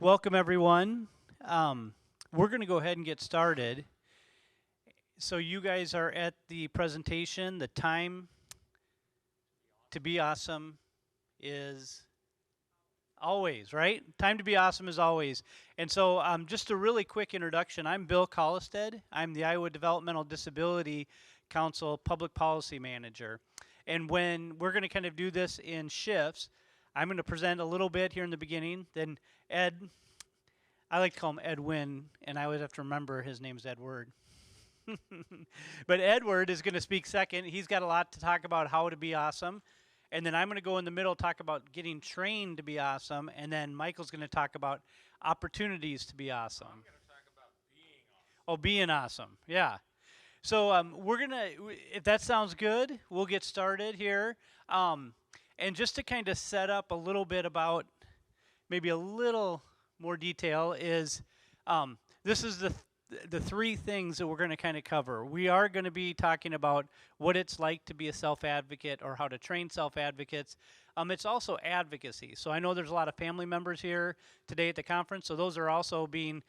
Welcome, everyone. We're going to go ahead and get started. So, you guys are at the presentation. The time to be awesome is always, right? Time to be awesome is always. And so, just a really quick introduction. I'm Bill Kallestad. I'm the Iowa Developmental Disability Council Public Policy Manager. And when we're going to kind of do this in shifts, I'm going to present a little bit here in the beginning. Then Ed, I like to call him Edwin, and I always have to remember his name's Edward. But Edward is going to speak second. He's got a lot to talk about how to be awesome. And then I'm going to go in the middle, talk about getting trained to be awesome. And then Michael's going to talk about opportunities to be awesome. I'm going to talk about being awesome. Oh, being awesome. Yeah. So we're going to, if that sounds good, we'll get started here. And just to kind of set up a little bit about maybe a little more detail is this is the three things that we're going to kind of cover. We are going to be talking about what it's like to be a self-advocate or how to train self-advocates. It's also advocacy. So I know there's a lot of family members here today at the conference, so those are also being,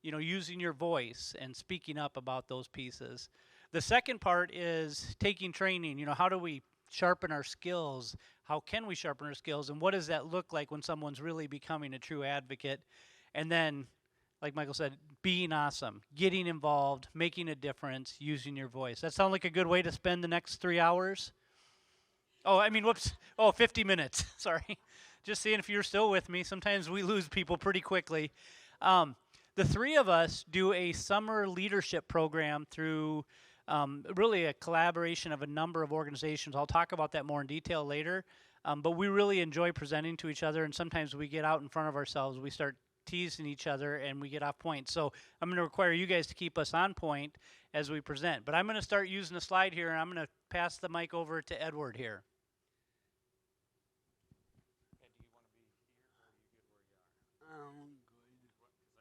using your voice and speaking up about those pieces. The second part is taking training. How do we sharpen our skills? How can we sharpen our skills? And what does that look like when someone's really becoming a true advocate? And then, like Michael said, being awesome, getting involved, making a difference, using your voice. That sound like a good way to spend the next 3 hours? Oh, I mean, whoops. Oh, 50 minutes. Sorry. Just seeing if you're still with me. Sometimes we lose people pretty quickly. The three of us do a summer leadership program through really a collaboration of a number of organizations. I'll talk about that more in detail later. But we really enjoy presenting to each other, and sometimes we get out in front of ourselves. We start teasing each other, and we get off point. So I'm going to require you guys to keep us on point as we present. But I'm going to start using a slide here, and I'm going to pass the mic over to Edward here. And do you want to be here or are you good where you are?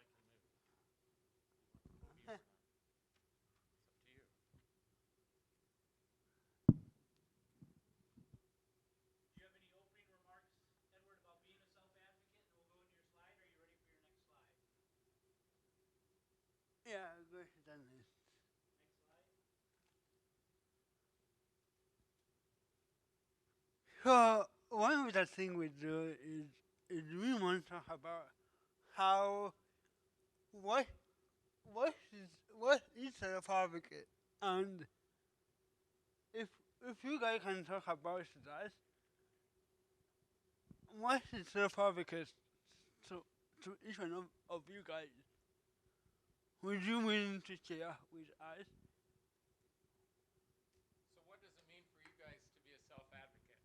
Good. Because I can move. You want to move here or not? It's up to you. Do you have any opening remarks, Edward, about being a self-advocate? And we'll go into your slide. Are you ready for your next slide? Yeah, good. Done this. Next slide. So one of the things we do is we want to talk about how what what is self-advocate, and if you guys can talk about that, what is self-advocate to each one of you guys? Would you willing to share with us? So what does it mean for you guys to be a self-advocate?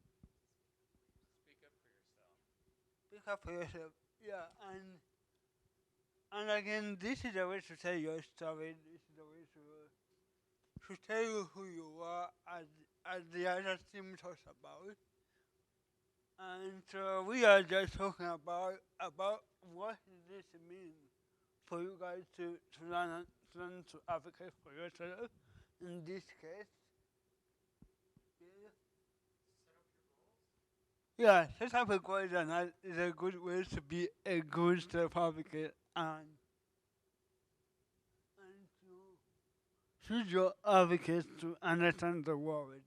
Speak up for yourself. Pick up for yourself. Yeah, and again, this is the way to tell your story. This is the way to tell you who you are, as the other team talks about. And so we are just talking about what does this mean for you guys to learn to advocate for yourself. In this case, yeah, set up a goal is a good way to be a good self-advocate and to choose your advocates to understand the world.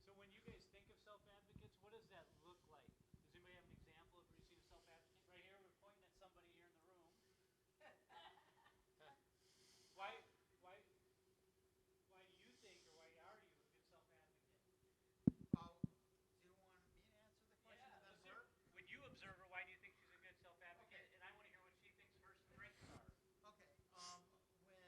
So when you guys think of self-advocates, what does that look like? Does anybody have an example of where you've seen a self-advocate? Right here, we're pointing at somebody here in the room. Why, why, why do you think, or why are you a good self-advocate? Do you want me to answer the question Yeah, and then let's hear. her? When you observe her, why do you think she's a good self-advocate? Okay. And I want to hear what she thinks first. The ranks are. Okay. When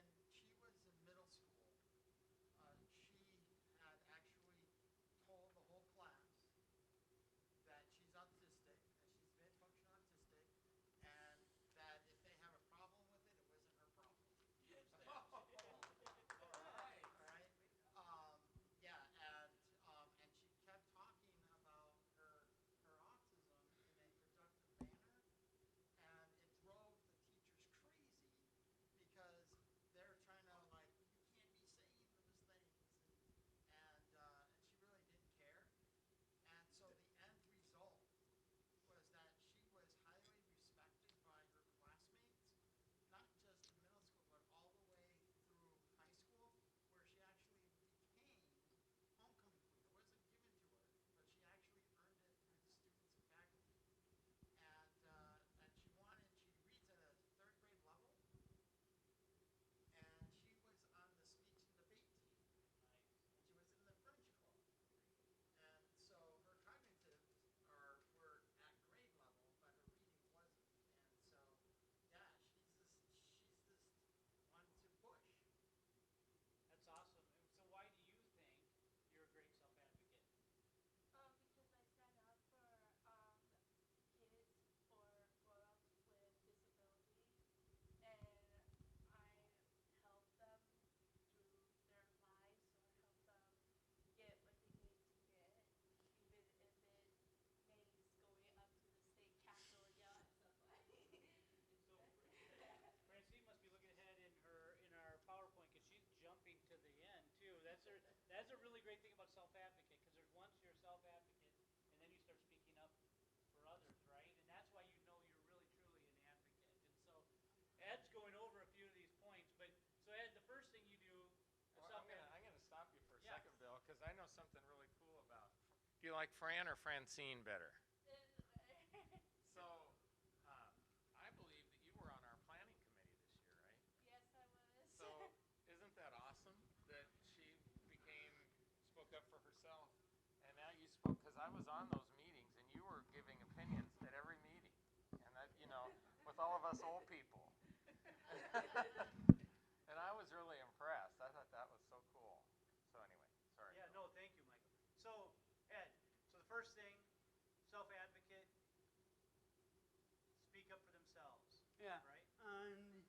Do you like Fran or Francine better? So, I believe that you were on our planning committee this year, right? Yes, I was. So, isn't that awesome that she spoke up for herself, and now you spoke, because I was on those meetings, and you were giving opinions at every meeting, and that, with all of us old people. And I was really impressed. I thought that was so cool. So anyway, sorry. Yeah, no, thank you, Michael. So, Ed, so the first thing, self-advocate, speak up for themselves. Yeah. Right? And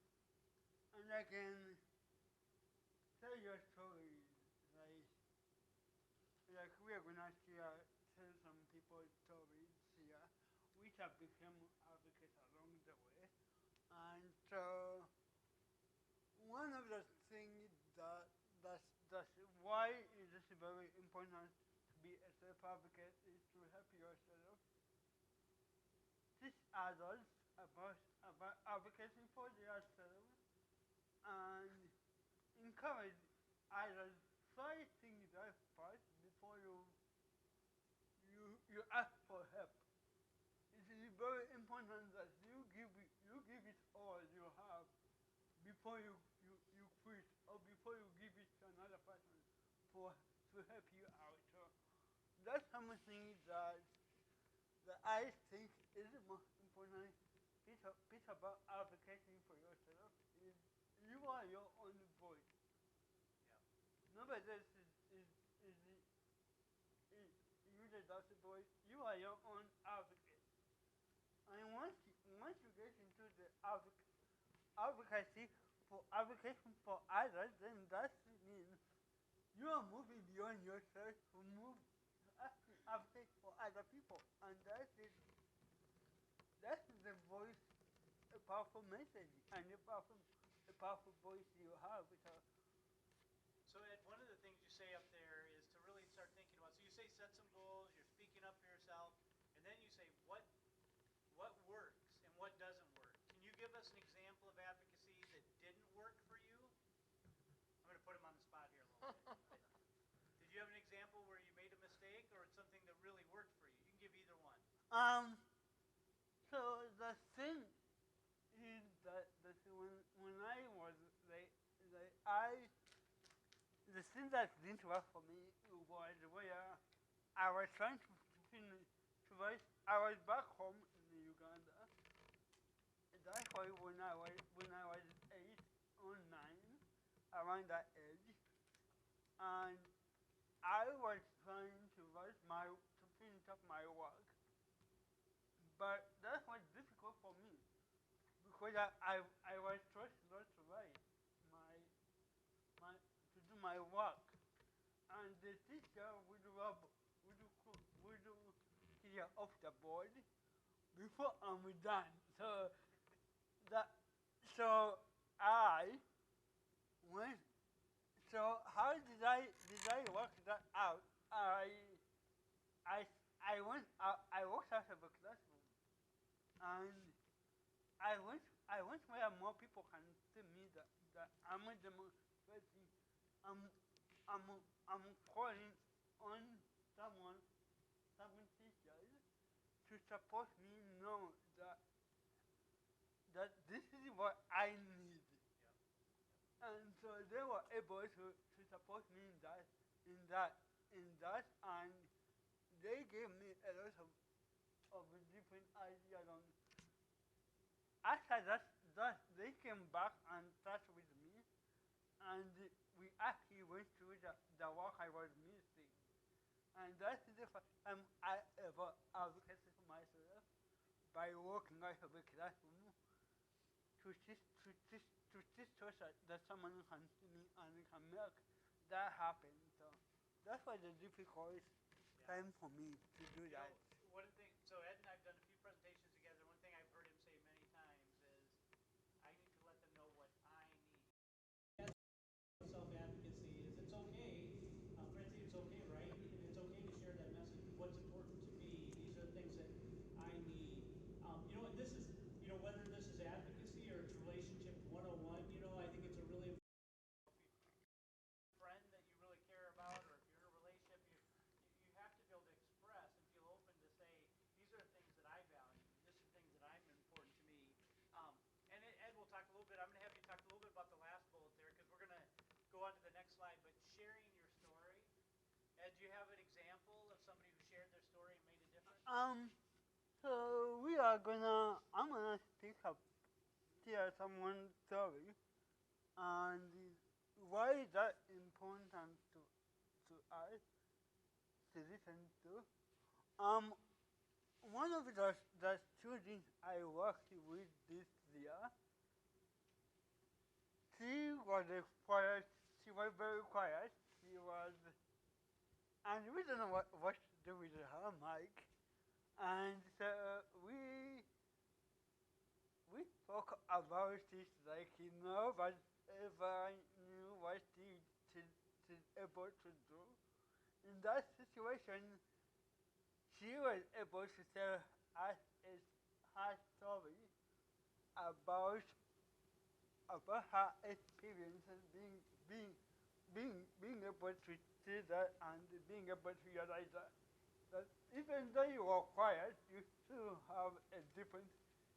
I can tell your stories. Like we are gonna share tell some people stories here, which have become advocates along the way. And one of the things that's why it is very important to be a self-advocate is to help yourself. Teach others about advocating for yourself and encourage others. Try things out first before you ask for help. It is very important that you give it all you have before you quit or before you give it to another person to help you out. So that's something that I think is the most important piece about advocating for yourself is you are your own voice. Yeah. Nobody else is you that's the voice. You are your own advocate. And once you get into the advocacy for advocating for others, then that means you are moving beyond yourself to move to actually advocate for other people. And that's the voice, a powerful message, and a powerful voice you have. So, Ed, one of the things you say up there is to really start thinking about. So you say set some goals. You're speaking up for yourself, and then you say what works and what doesn't work. Can you give us an example of advocacy that didn't work for you? I'm going to put him on the spot here a little bit. Did you have an example where you made a mistake, or it's something that really worked for you? You can give either one. So the thing is that when I was the thing that didn't work for me was where I was trying to finish to write. I was back home in Uganda. That's why when I was 8 or 9, around that age, and I was trying to finish up my work, but that was difficult for me because I was stressed not to write to do my work, and the teacher would clear off the board before I'm done. That so I went. So how did I work that out? I I went out. I walked out of the classroom, and I went where more people can see me that I'm demonstrating. I'm I'm I'm calling on someone, some teachers to support me know that this is what I need. And so they were able to support me in that and they gave me a lot of different ideas on after that they came back and started with me and we actually went through the work I was missing. And that's the first time I ever advocated for myself by walking out of the classroom to teach that someone can see me and can make that happen. So that was the difficult time for me to do that. One thing. So Ed and I've done a few presentations together. One thing I've heard him say many times is, "I need to let them know what I need." Self-advocacy is it's okay, Francie, it's okay, right? It's okay to share that message. What's important to me? These are the things that I need. And this is, whether this is advocacy or it's relationship 101, I think it's a really friend that you really care about, or if you're in a relationship, you have to be able to express you have an example of somebody who shared their story and made a difference? So I'm gonna share someone's story, and why is that important to us to listen to? Um, One of the students I worked with this year, she was quiet. She was very quiet. She was, and we don't know what to do with her mic. And so we spoke about it like but if I knew what she able to do in that situation, she was able to tell us her story about about her experience and being able to see that and being able to realize that even though you are quiet, you still have a different,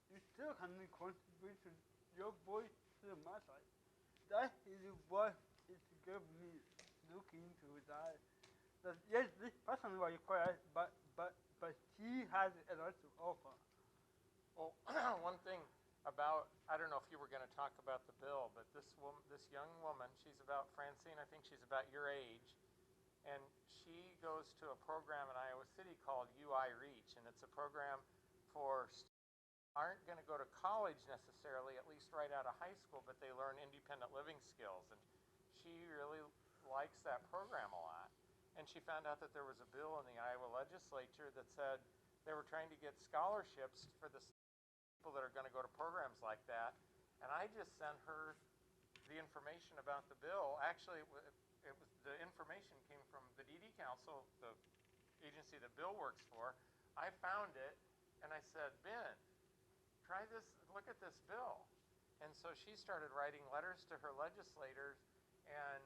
you still can contribute to your voice to the matter. That is what it gave me looking into that. That yes, this person was quiet, but she has a lot to offer. Well, one thing about, I don't know if you were going to talk about the bill, but this young woman, she's about, Francine, I think she's about your age, and she goes to a program in Iowa City called UI Reach, and it's a program for students who aren't going to go to college necessarily, at least right out of high school, but they learn independent living skills, and she really likes that program a lot. And she found out that there was a bill in the Iowa legislature that said they were trying to get scholarships for the people that are going to go to programs like that. And I just sent her the information about the bill. Actually, it was the information came from the DD Council, the agency that Bill works for. I found it, and I said, Ben, try this, look at this bill. And so she started writing letters to her legislators, and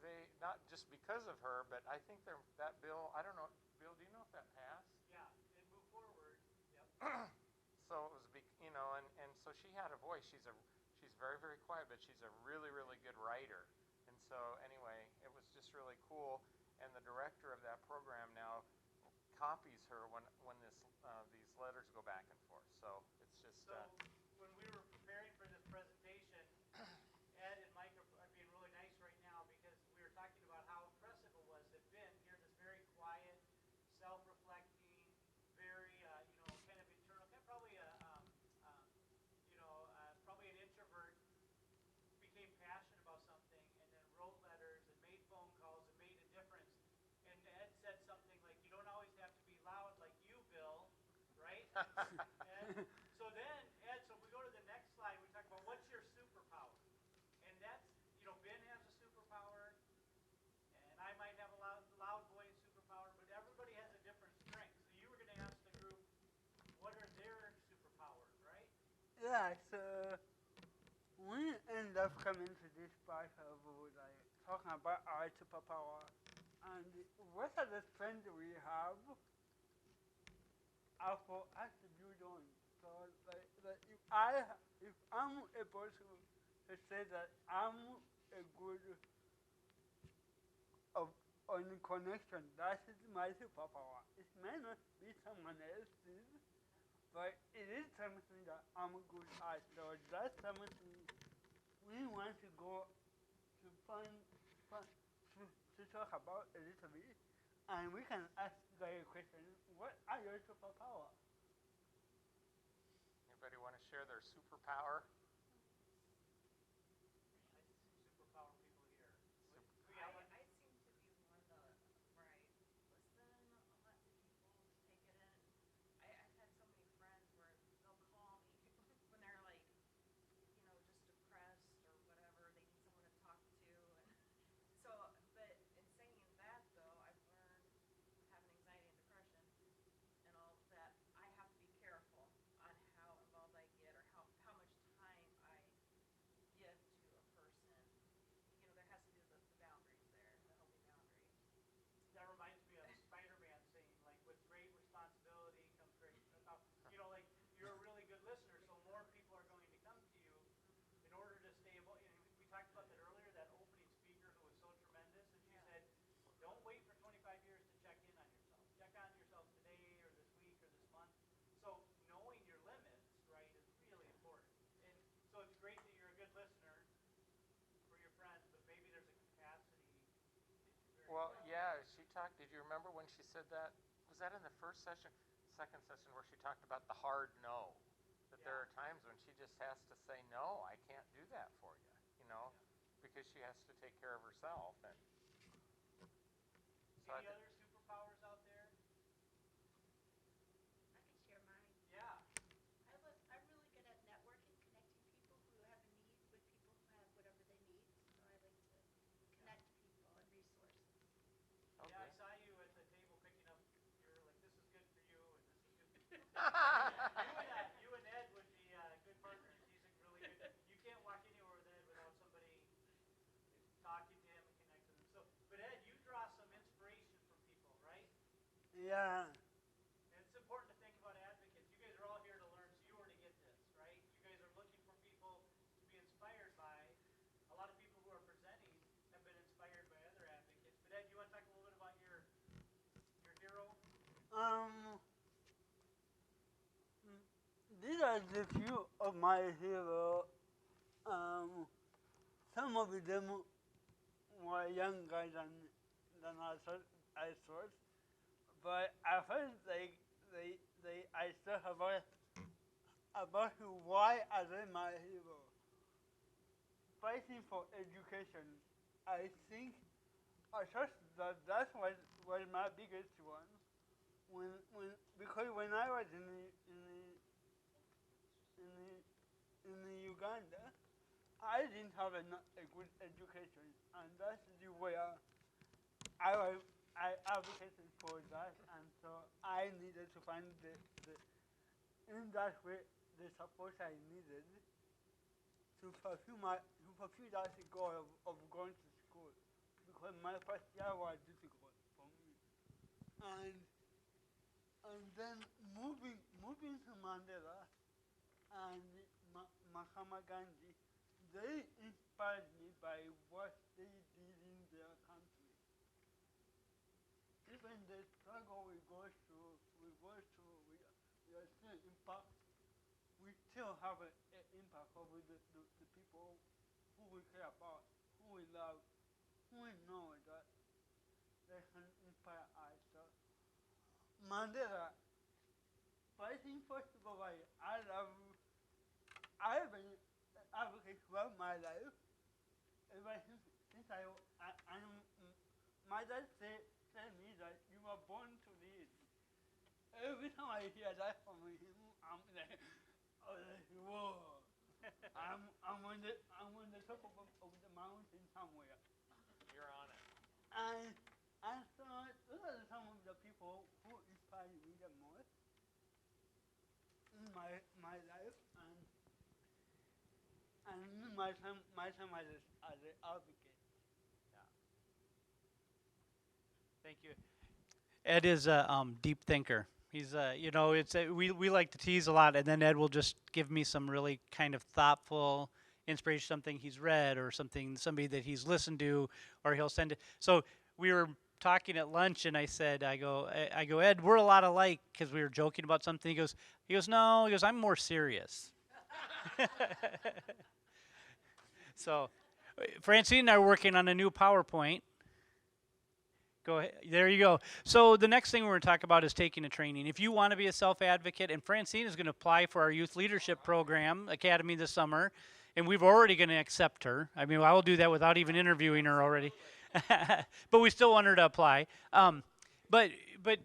they, not just because of her, but I think that bill, I don't know, Bill, do you know if that passed? Yeah, it moved forward. Yep. So it was, and so she had a voice. She's very, very quiet, but she's a really, really good writer. And so anyway, it was just really cool. And the director of that program now copies her when these letters go back and forth. So it's just. So when we were preparing for this presentation, Ed and Mike are being really nice right now because we were talking about how impressive it was that Ben, here, this very quiet, self-reflecting, very kind of internal, probably probably an introvert, became passionate about something and then wrote letters and made phone calls and made a difference. And Ed said something like, "You don't always have to be loud like you, Bill," right? And so then, Ed, so if we go to the next slide, we talk about what's your superpower. And that's, Ben has a superpower, and I might have a loud voice superpower, but everybody has a different strength. So you were going to ask the group, what are their superpowers, right? Yeah, so we end up coming to this part of like talking about our superpower and what are the strengths we have for us to build on. So like if I'm able to say that I'm a good of on connection, that is my superpower. It may not be someone else's, but it is something that I'm good at. So that's something we want to go to to talk about a little bit, and we can ask the question: what are your superpower? Anybody want to share their superpower? I see some superpower people here. I seem to be one where I listen a lot to people, take it in. I've had so many friends where they'll call me when they're like, just depressed or whatever. They need someone to talk to. And so, but in saying that though, I've learned having anxiety and depression and all that, I have to be careful on how involved I get or how much time Well, yeah, she talked. Did you remember when she said that? Was that in the first session, second session, where she talked about the hard no? That there are times when she just has to say no. I can't do that for you. You know, because she has to take care of herself. And so Any other superpowers out there? I can share mine. Yeah. I'm really good at networking, connecting people who have a need with people who have whatever they need. So I like to connect people and resources. oh, Yeah, I good. saw you at the table picking up. You're like, this is good for you, and this is good for you. You and Ed would be good partners. He's a really good. You can't walk anywhere with Ed without somebody talking to him and connecting them. So, but Ed, you draw some inspiration from people, right? Yeah. And it's important to think about advocates. You guys are all here to learn, so you already get this, right? You guys are looking for people to be inspired by. A lot of people who are presenting have been inspired by other advocates. But Ed, you want to talk a little bit about your hero? These are the few of my heroes. Some of them were younger than I thought, but I felt like I still have about why are they my hero. Fighting for education, I think I thought that was my biggest one. Because when I was in Uganda, I didn't have a good education, and that's the way I advocated for that, and so I needed to find in that way the support I needed to fulfill that goal of going to school, because my first year was difficult for me, and then moving to Mandela and Mahatma Gandhi, they inspired me by what they did in their country. Even the struggle we are still impact. We still have an impact over the people who we care about, who we love, who we know that they can inspire us. So Mandela, fighting for civil rights, I've been advocating throughout my life. Ever since my dad said me that you were born to lead. Every time I hear that from him, I'm like, whoa. I'm on the top of the mountain somewhere. You're on it. And so those are some of the people who inspire me the most in my life and in my time as an advocate. Thank you. Ed is a deep thinker. He's we like to tease a lot, and then Ed will just give me some really kind of thoughtful inspiration, something he's read or somebody that he's listened to, or he'll send it. So we were talking at lunch, and I go, Ed, we're a lot alike because we were joking about something. He goes, no, I'm more serious. So Francine and I are working on a new PowerPoint. Go ahead. There you go. So the next thing we're going to talk about is taking a training. If you want to be a self-advocate, and Francine is going to apply for our youth leadership program academy this summer, and we've already going to accept her. I mean, I will do that without even interviewing her already, but we still want her to apply. But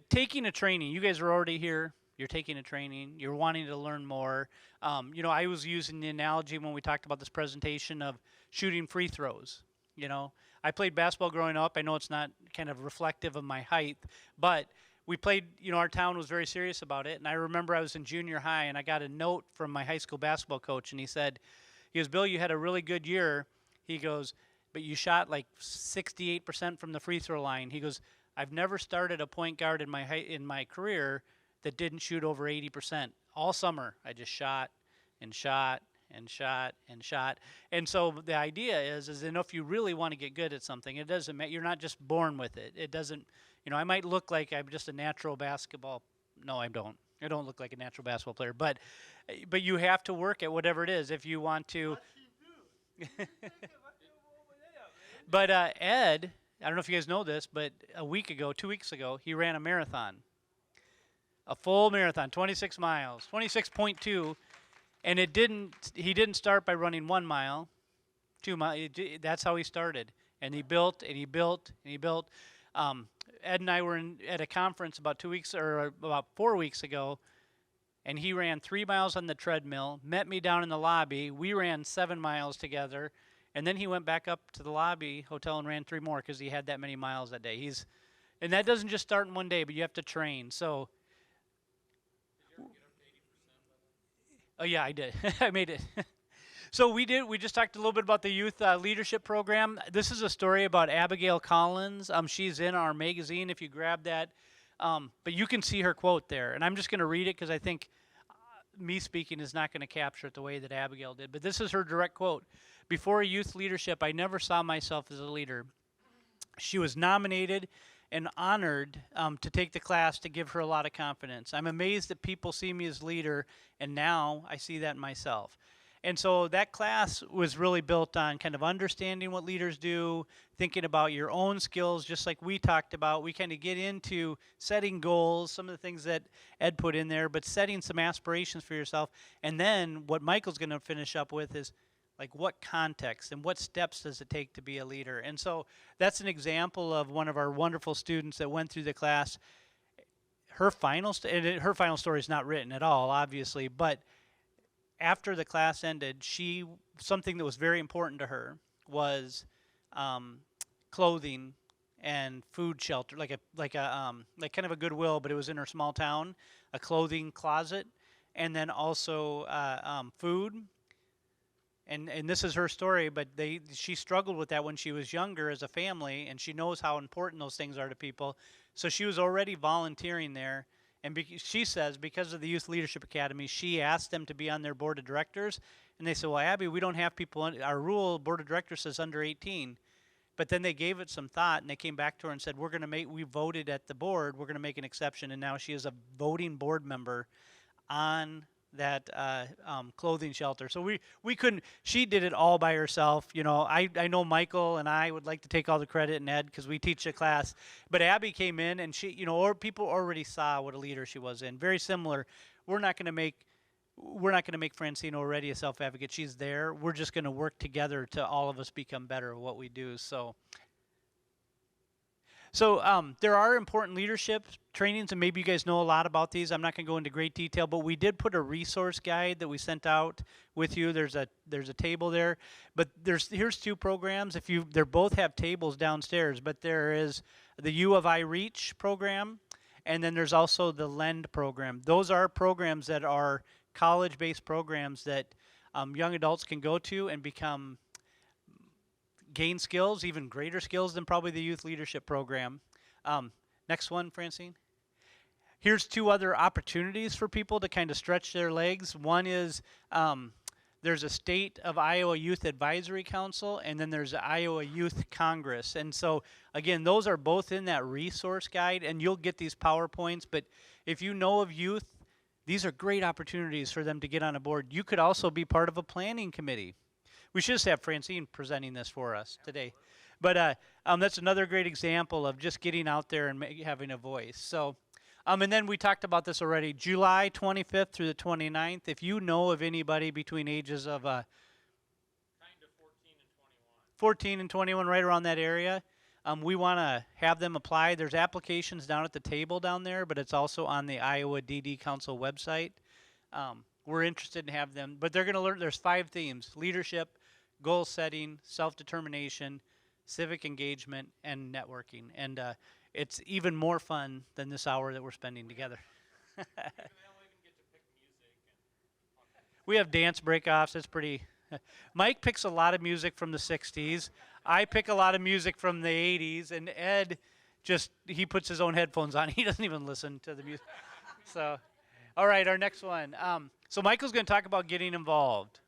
taking a training, you guys are already here. You're taking a training. You're wanting to learn more. I was using the analogy when we talked about this presentation of shooting free throws. I played basketball growing up. I know it's not kind of reflective of my height, but we played, our town was very serious about it. And I remember I was in junior high and I got a note from my high school basketball coach, and he goes, Bill, you had a really good year. He goes, but you shot like 68% from the free throw line. He goes, I've never started a point guard in my career that didn't shoot over 80%. All summer, I just shot and shot and shot and shot. And so the idea is if you really want to get good at something, it doesn't matter. You're not just born with it. It doesn't, I might look like I'm just a natural basketball. No, I don't. I don't look like a natural basketball player. But you have to work at whatever it is if you want to. But Ed I don't know if you guys know this, but 2 weeks ago, he ran a marathon, a full marathon, 26 miles, 26.2, and he didn't start by running 1 mile, 2 miles. That's how he started, and he built and he built and he built. Ed and I were at a conference about 4 weeks ago, and he ran 3 miles on the treadmill, met me down in the lobby. We ran 7 miles together, and then he went back up to the lobby hotel and ran 3 more because he had that many miles that day. And that doesn't just start in one day, but you have to train. So, oh yeah, I did. I made it. So we just talked a little bit about the youth leadership program. This is a story about Abigail Collins. She's in our magazine if you grab that. But you can see her quote there. And I'm just going to read it because I think me speaking is not going to capture it the way that Abigail did. But this is her direct quote. Before youth leadership, I never saw myself as a leader. She was nominated and honored to take the class to give her a lot of confidence. I'm amazed that people see me as leader, and now I see that in myself. And so that class was really built on kind of understanding what leaders do, thinking about your own skills, just like we talked about. We kind of get into setting goals, some of the things that Ed put in there, but setting some aspirations for yourself. And then what Michael's going to finish up with is like what context and what steps does it take to be a leader. And so that's an example of one of our wonderful students that went through the class. Her final story is not written at all, obviously, but after the class ended, something that was very important to her was clothing and food shelter, like kind of a Goodwill, but it was in her small town, a clothing closet, and then also food. And this is her story, but she struggled with that when she was younger as a family, and she knows how important those things are to people. So she was already volunteering there. And she says because of the Youth Leadership Academy, she asked them to be on their board of directors. And they said, well, Abby, we don't have people our board of directors says under 18. But then they gave it some thought, and they came back to her and said, we voted at the board, we're going to make an exception. And now she is a voting board member on that clothing shelter. So we couldn't, she did it all by herself. You know, I know Michael and I would like to take all the credit, and Ed, because we teach the class. But Abby came in, and she, or people already saw what a leader she was in. Very similar. We're not going to make Francine already a self-advocate. She's there. We're just going to work together to all of us become better at what we do. So there are important leadership trainings, and maybe you guys know a lot about these. I'm not going to go into great detail, but we did put a resource guide that we sent out with you. There's a table there, but here's 2 programs. They both have tables downstairs, but there is the U of I Reach program, and then there's also the LEND program. Those are programs that are college-based programs that young adults can go to and gain skills, even greater skills than probably the youth leadership program. Next one, Francine. Here's 2 other opportunities for people to kind of stretch their legs. One is there's a State of Iowa Youth Advisory Council, and then there's the Iowa Youth Congress. And so, again, those are both in that resource guide, and you'll get these PowerPoints. But if you know of youth, these are great opportunities for them to get on a board. You could also be part of a planning committee. We should just have Francine presenting this for us today. But that's another great example of just getting out there and having a voice. So, and then we talked about this already, July 25th through the 29th. If you know of anybody between ages of kind of 14 and 21, right around that area, we want to have them apply. There's applications down at the table down there, but it's also on the Iowa DD Council website. We're interested in having them, but they're going to learn, there's 5 themes: leadership, goal setting, self-determination, civic engagement, and networking. And it's even more fun than this hour that we're spending together. We have dance break-offs. It's pretty... Mike picks a lot of music from the 60s. I pick a lot of music from the 80s. And Ed he puts his own headphones on. He doesn't even listen to the music. So, all right, our next one. So Michael's going to talk about getting involved.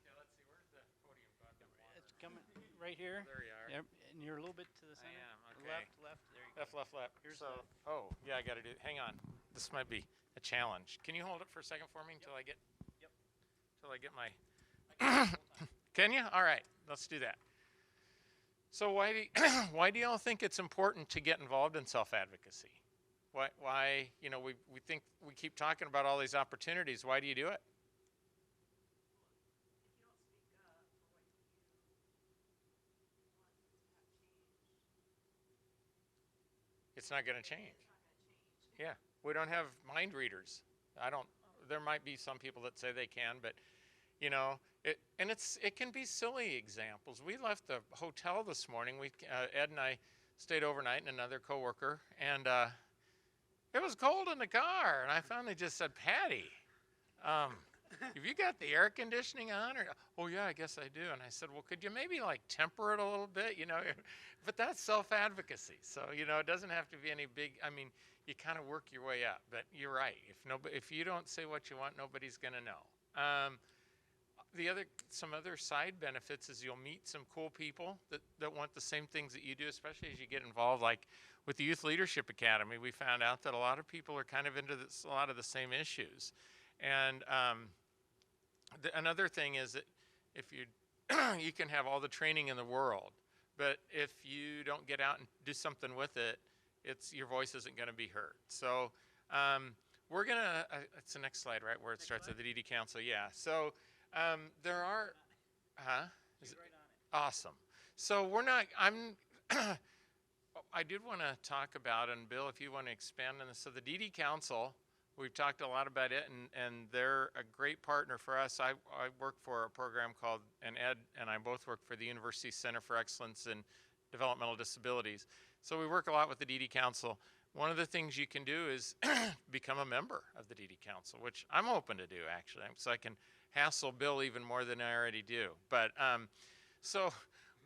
Right here. There you are. Yep. And you're a little bit to the center. I am, okay. Left. There you go. Left. Here's oh, yeah, I got to do. Hang on. This might be a challenge. Can you hold it for a second for me until I get? Yep. Until I get my. Can you? All right. Let's do that. So why do y'all think it's important to get involved in self-advocacy? Why, you know, we think we keep talking about all these opportunities. Why do you do it? If you don't speak up for what you want to have changed, It's not going to change. it's not going to change. Yeah, we don't have mind readers. I don't. There might be some people that say they can, but you know, it can be silly examples. We left the hotel this morning. Ed and I stayed overnight, and another coworker, and it was cold in the car, and I finally just said, Patty, have you got the air conditioning on? Or, oh yeah, I guess I do. And I said, well, could you maybe like temper it a little bit, you know? But that's self-advocacy. So, you know, it doesn't have to be any big, I mean, you kind of work your way up, but you're right. If you don't say what you want, nobody's going to know. Some other side benefits is you'll meet some cool people that want the same things that you do, especially as you get involved. Like with the Youth Leadership Academy, we found out that a lot of people are kind of into a lot of the same issues. And another thing is that if you you can have all the training in the world, but if you don't get out and do something with it, your voice isn't going to be heard. So we're gonna. It's the next slide, right, where it starts at the DD Council. Yeah. So there are. Is it, awesome. So we're not. I did want to talk about, and Bill, if you want to expand on this. So the DD Council. We've talked a lot about it, and they're a great partner for us. I work for a program called, and Ed and I both work for the University Center for Excellence in Developmental Disabilities. So we work a lot with the DD Council. One of the things you can do is become a member of the DD Council, which I'm open to do, actually, so I can hassle Bill even more than I already do. But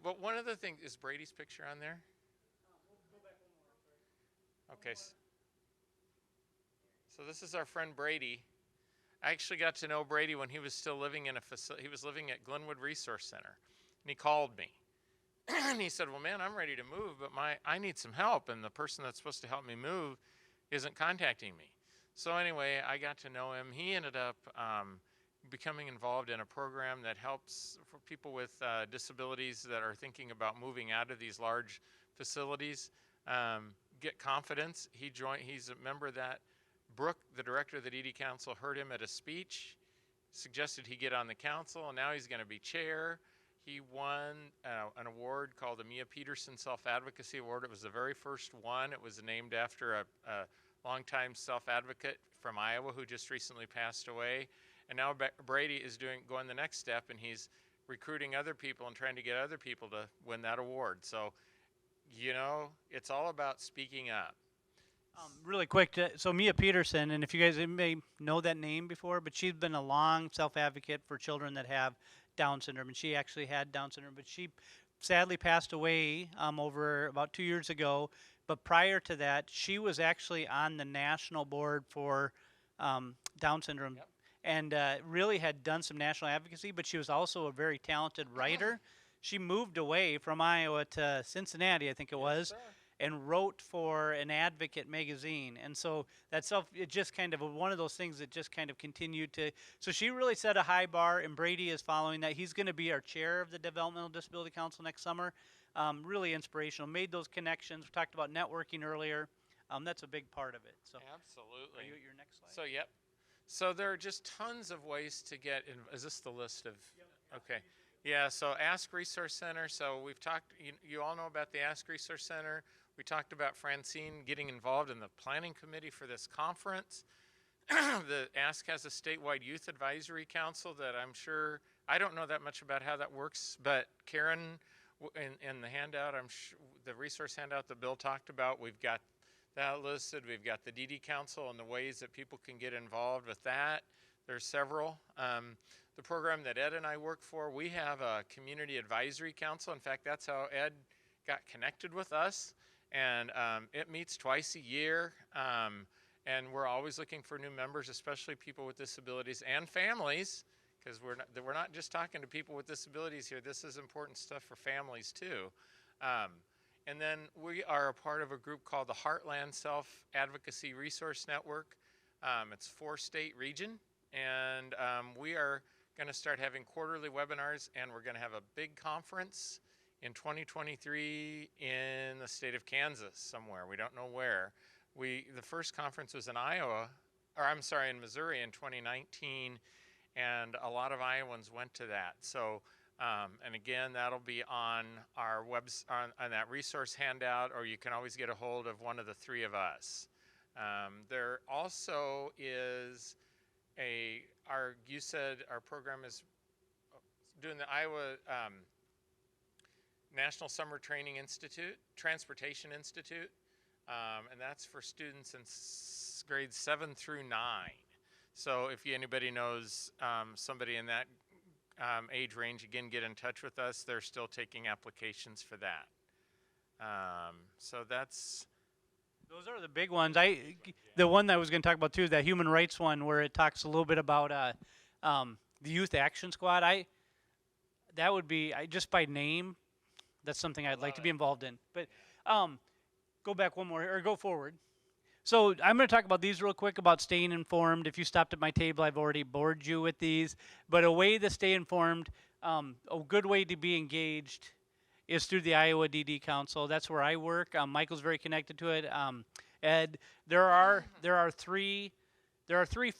but one of the things, is Brady's picture on there? We'll go back one more, sorry. Okay. So this is our friend Brady. I actually got to know Brady when he was still living in a facility. He was living at Glenwood Resource Center, and he called me. And he said, well, man, I'm ready to move, but I need some help, and the person that's supposed to help me move isn't contacting me. So anyway, I got to know him. He ended up becoming involved in a program that helps for people with disabilities that are thinking about moving out of these large facilities, get confidence. He's a member of that. Brooke, the director of the DD Council, heard him at a speech, suggested he get on the council, and now he's going to be chair. He won an award called the Peterson Self-Advocacy Award. It was the very first one. It was named after a longtime self-advocate from Iowa who just recently passed away. And now Brady is going the next step, and he's recruiting other people and trying to get other people to win that award. So, you know, it's all about speaking up. Really quick, so Mia Peterson, and if you guys may know that name before, but she's been a long self-advocate for children that have Down syndrome, and she actually had Down syndrome, but she sadly passed away over about 2 years ago. But prior to that, she was actually on the national board for Down syndrome, Yep. and really had done some national advocacy, but she was also a very talented writer. She moved away from Iowa to Cincinnati, I think it was, Sir. and wrote for an Advocate magazine. And so it just kind of one of those things that just kind of continued to, so she really set a high bar, and Brady is following that. He's going to be our chair of the Developmental Disability Council next summer. Really inspirational, made those connections. We talked about networking earlier. That's a big part of it. So Absolutely. are you at your next slide? So, yep. So there are just tons of ways to get in. Is this the list of? Yep. Okay. Yeah, so Ask Resource Center. So we've talked, you all know about the Ask Resource Center. We talked about Francine getting involved in the planning committee for this conference. The Ask has a statewide youth advisory council that I'm sure, I don't know that much about how that works, but Karen, in the handout, the resource handout that Bill talked about, we've got that listed. We've got the DD Council and the ways that people can get involved with that. There's several. The program that Ed and I work for, we have a community advisory council. In fact, that's how Ed got connected with us. And it meets twice a year. And we're always looking for new members, especially people with disabilities and families, because we're not just talking to people with disabilities here. This is important stuff for families too. And then we are a part of a group called the Heartland Self-Advocacy Resource Network. It's 4-state region, and we are going to start having quarterly webinars, and we're going to have a big conference in 2023 in the state of Kansas somewhere. We don't know where. The first conference was in in Missouri in 2019, and a lot of Iowans went to that. So, and again, that'll be on our on that resource handout, or you can always get a hold of one of the three of us. There also is you said our program is doing the Iowa National Summer Transportation Institute, and that's for students in grades 7 through 9. So if anybody knows somebody in that age range, again, get in touch with us. They're still taking applications for that. So those are the big ones. The one that I was going to talk about too is that human rights one, where it talks a little bit about the Youth Action Squad. That would be just by name. That's something I'd like to be involved in. But go back one more, or go forward. So I'm going to talk about these real quick about staying informed. If you stopped at my table, I've already bored you with these. But a way to stay informed, a good way to be engaged is through the Iowa DD Council. That's where I work. Michael's very connected to it. Ed, there are three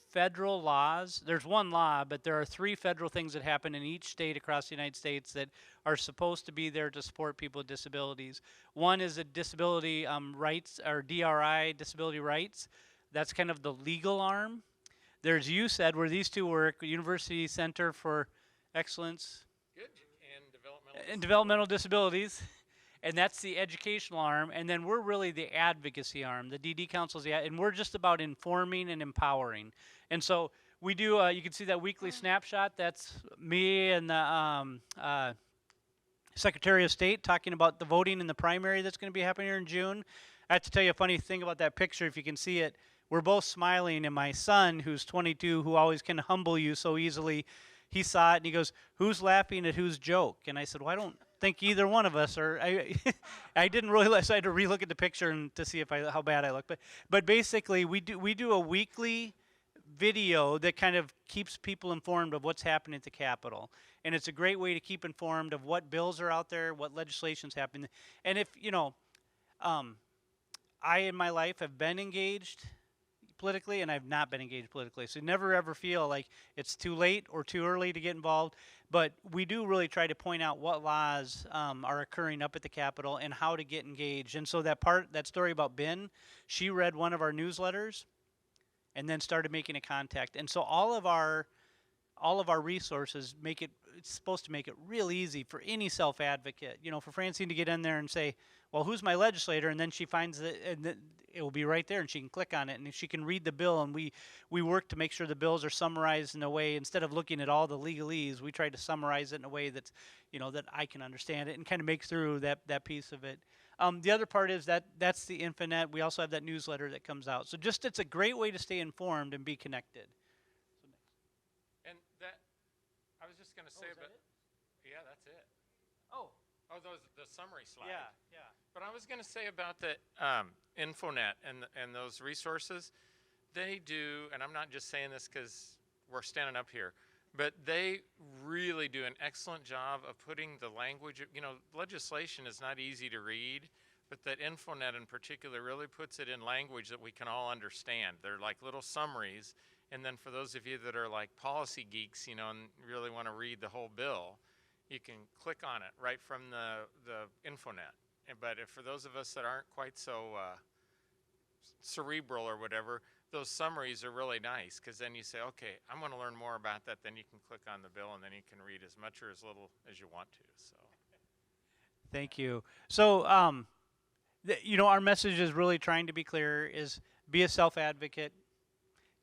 federal laws. There's one law, but there are 3 federal things that happen in each state across the United States that are supposed to be there to support people with disabilities. One is a disability rights, or DRI, disability rights. That's kind of the legal arm. There's USED, where these two work, University Center for Excellence good. And developmental disabilities. And that's the educational arm, and then we're really the advocacy arm. The DD Council is and we're just about informing and empowering. And so we do. You can see that weekly snapshot. That's me and the Secretary of State talking about the voting in the primary that's going to be happening here in June. I have to tell you a funny thing about that picture. If you can see it, we're both smiling, and my son, who's 22, who always can humble you so easily, he saw it and he goes, "Who's laughing at whose joke?" And I said, "Well, I don't think either one of us are." I didn't realize. I had to relook at the picture and to see how bad I look. But basically, we do a weekly video that kind of keeps people informed of what's happening at the Capitol, and it's a great way to keep informed of what bills are out there, what legislation's happening. And if I in my life have been engaged politically, and I've not been engaged politically. So never ever feel like it's too late or too early to get involved. But we do really try to point out what laws are occurring up at the Capitol and how to get engaged. And so that story about Ben, she read one of our newsletters and then started making a contact. And so all of our resources it's supposed to make it real easy for any self-advocate, for Francine to get in there and say, well, who's my legislator? And then she finds it, and it will be right there, and she can click on it, and she can read the bill. And we work to make sure the bills are summarized in a way, instead of looking at all the legalese, we try to summarize it in a way that's, that I can understand it and kind of make through that piece of it. The other part is that's the Infonet. We also have that newsletter that comes out. So it's a great way to stay informed and be connected. And that, I was just going to say about, yeah, that's it. Oh, the summary slide. yeah. But I was going to say about the Infonet and those resources, they do, and I'm not just saying this because we're standing up here, but they really do an excellent job of putting the language. Legislation is not easy to read, but that Infonet in particular really puts it in language that we can all understand. They're like little summaries. And then for those of you that are like policy geeks, and really want to read the whole bill, you can click on it right from the Infonet. But for those of us that aren't quite so cerebral or whatever, those summaries are really nice, because then you say, okay, I'm going to learn more about that. Then you can click on the bill, and then you can read as much or as little as you want to. So, thank you. So, our message is really trying to be clear: is be a self-advocate.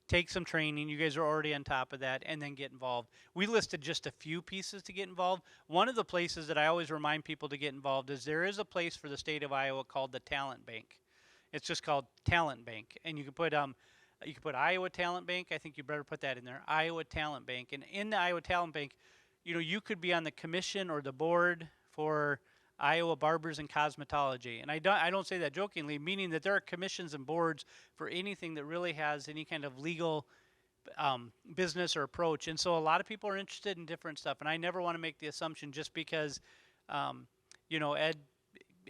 Take some training. You guys are already on top of that, and then get involved. We listed just a few pieces to get involved. One of the places that I always remind people to get involved is there is a place for the state of Iowa called the Talent Bank. It's just called Talent Bank, and you can put Iowa Talent Bank. I think you better put that in there, Iowa Talent Bank. And in the Iowa Talent Bank, you could be on the commission or the board for Iowa Barbers and Cosmetology. And I don't say that jokingly, meaning that there are commissions and boards for anything that really has any kind of legal business or approach. And so a lot of people are interested in different stuff. And I never want to make the assumption just because Ed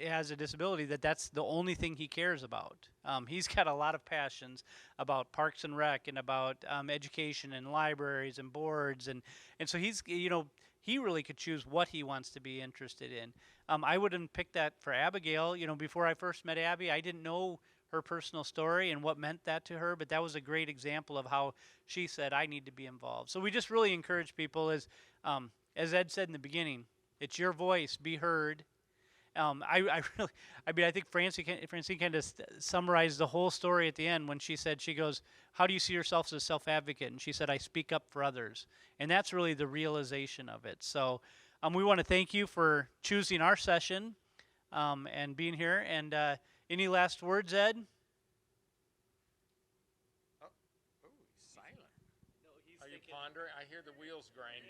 has a disability, that's the only thing he cares about. He's got a lot of passions about Parks and Rec and about education and libraries and boards, and so he really could choose what he wants to be interested in. I wouldn't pick that for Abigail. Before I first met Abby, I didn't know her personal story and what meant that to her, but that was a great example of how she said, I need to be involved. So we just really encourage people, as Ed said in the beginning, it's your voice, be heard. I really, I think Francine kind of summarized the whole story at the end when she said, she goes, how do you see yourself as a self-advocate? And she said, I speak up for others. And that's really the realization of it. So we want to thank you for choosing our session and being here. And any last words, Ed? Oh, he's silent. Are you pondering? I hear the wheels grinding.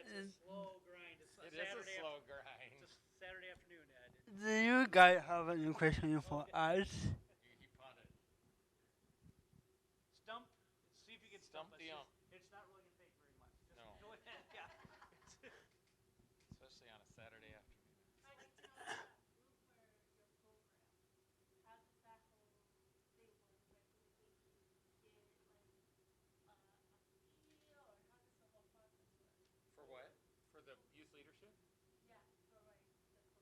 It's a slow grind. It is a slow grind. It's a Saturday afternoon, Ed. Do you guys have any question for us? He punted. Stump. See if you can Stump stump the us. ump. It's not really going to take very much. Just No. go ahead. Yeah. Especially on a Saturday afternoon. How do you tell that group for your program? How does that whole thing work? Like, do you get like a fee, or how does the whole process work? For what? For the youth leadership? Yeah, for like the program.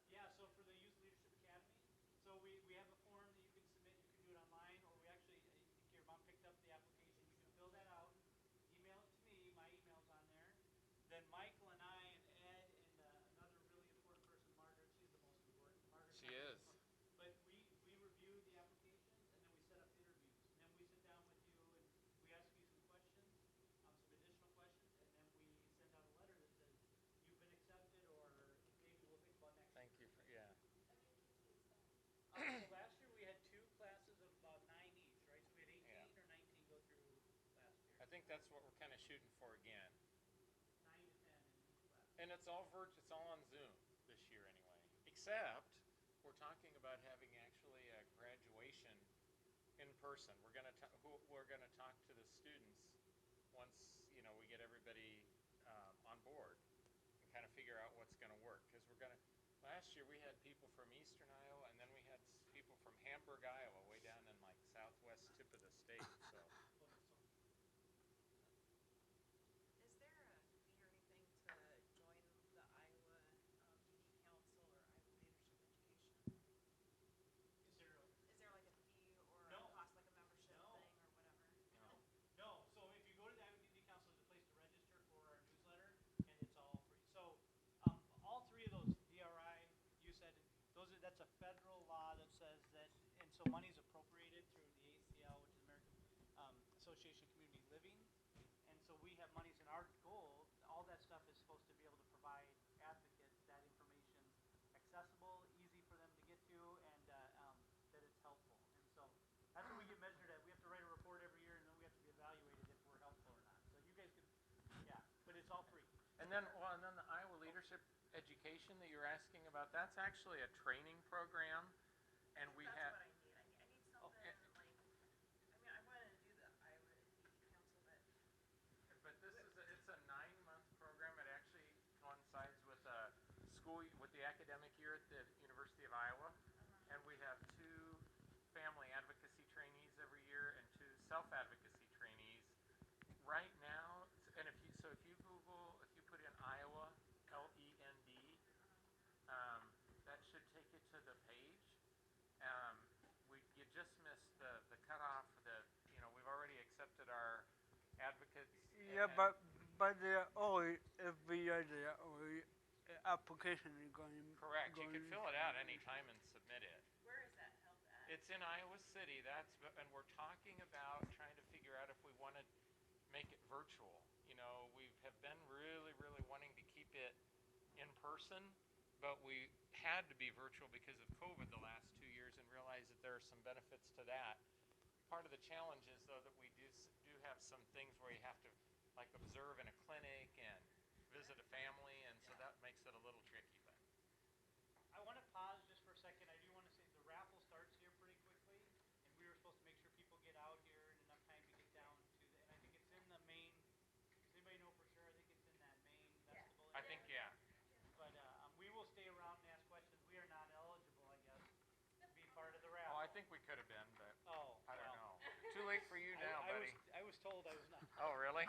Yeah, so for the Youth Leadership Academy, so we have a form that you can submit. You can do it online, or we actually, I think your mom picked up the application. You can fill that out, email it to me. My email's on there. Then Michael and I and Ed and another really important person, Margaret. She's the most important. Margaret's She not really is. important. But we review the applications, and then we set up interviews. And then we sit down with you and we ask you some questions, some additional questions, and then we send out a letter that says you've been accepted, or maybe we'll think about next. Thank you for, yeah. So last year we had 2 classes of about 9 each, right? So we had 18 Yeah. or 19 go through last year. I think that's what we're kind of shooting for again. 9 to 10 in each class. And it's all on Zoom this year anyway. Except we're talking about having actually a graduation in person. We're gonna talk to the students once we get everybody on board and kind of figure out what's gonna work. Because last year we had people from Eastern Iowa, and then we had people from Hamburg, Iowa, way down in like southwest tip of the state. So. Is there a fee or anything to join the Iowa ED Council or Iowa Leadership Education? Is there Is there like a fee or No. a cost, like a membership No. thing or whatever? No. No, so if you go to the IWD Council, there's a place to register for our newsletter, and it's all free. So all 3 of those, DRI, you said, that's a federal law that says that, and so money's appropriated through the ACL, which is American Association of Community Living, and so we have monies in our goal. All that stuff is supposed to be able to provide advocates that information accessible, easy for them to get to, and that it's helpful. And so that's what we get measured at. We have to write a report every year, and then we have to be evaluated if we're helpful or not. So you guys yeah, but it's all free. And then the Iowa Leadership Education that you're asking about, that's actually a training program, and we That's have. what I need. I need something like, I wanted to do the Iowa ED Council, But it's a 9-month program. It actually coincides with the academic year at the University of Iowa, and we have 2 family advocacy trainees every year and 2 self-advocacy trainees. Right now, and if you put in Iowa, LEND, that should take you to the page. You just missed the cutoff. We've already accepted our advocates. Yeah, but there are always every year there are always application is going. Correct. You can fill it out anytime and submit it. where is that held at? It's in Iowa City. And we're talking about trying to figure out if we want to make it virtual. We have been really, really wanting to keep it in person, but we had to be virtual because of COVID the last 2 years, and realized that there are some benefits to that. Part of the challenge is, though, that we do have some things where you have to like observe in a clinic and visit a family, and so that makes it a little tricky. But I want to pause just for a second. I do want to say the raffle starts here pretty quickly, and we were supposed to make sure people get out here in enough time to get down to and I think it's in the main. Does anybody know for sure? I think it's in that main vestibule. I think, yeah. But we will stay around and ask questions. we could have been, but Oh, I don't know. Too late for you now, buddy. I was told I was not. Oh, really?